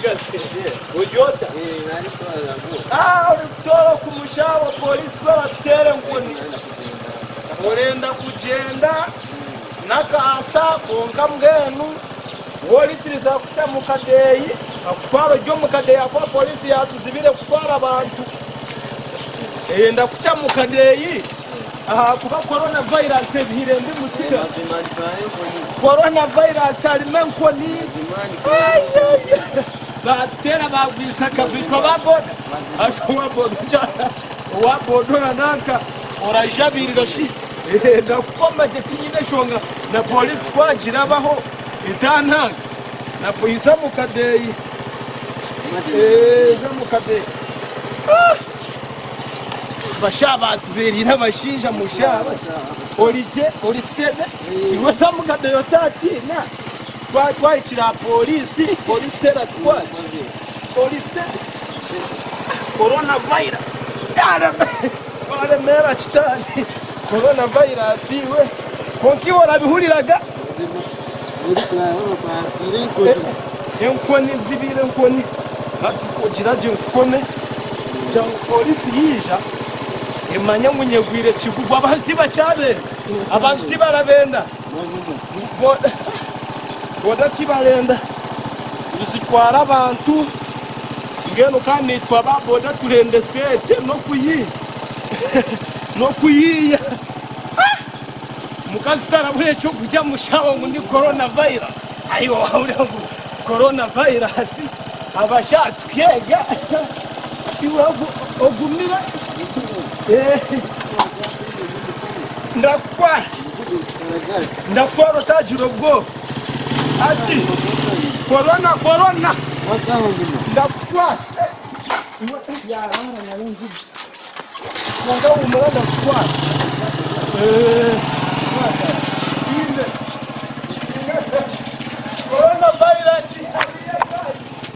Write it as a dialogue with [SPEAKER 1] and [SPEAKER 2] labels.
[SPEAKER 1] Uligase. Ujota. Ulikutola kumushawa polisi kwa tutere nkoni. Urenda kugenda nakasa konka mbwenu. Wolitiriza kutamuka deyi. Akutwara ryo mukadeyi akwa polisi yatuzibire kutwara abantu. Enda kutamuka deyi. Kuba coronavirus ebihirende musiga. Coronavirus alimenkoni. Batera bagwisa kabiko baboda. Ashobora boda. Wabodora nanka orajabirira shi. Ndakukoma jeti nyine shonga na polisi kwagira baho idana na polisi mukadeyi. Zamukadeyi. Bashaba tuberira bashinja mushaba oristede iwe samukadeyo tatina twakira polisi tera twali oristede coronavirus wale mera chitani coronavirus iwe konkiwora bihuriraga enkoni zibire enkoni batukugira je nkone ja polisi yija imanya munyegwire kigugwa abantu bacabere abantu tibarabenda boda kibalenda bizitwara abantu ngeno kandi twaba boda turende sete no kuyiya mukazi tarabure cyo kujya mushawo ngo ni coronavirus ayo wabure coronavirus abashatu kega iwago ogumira ndakwara tajiro bwo ati corona ndakwara ya rara na ngi ngo umuranda ndakwara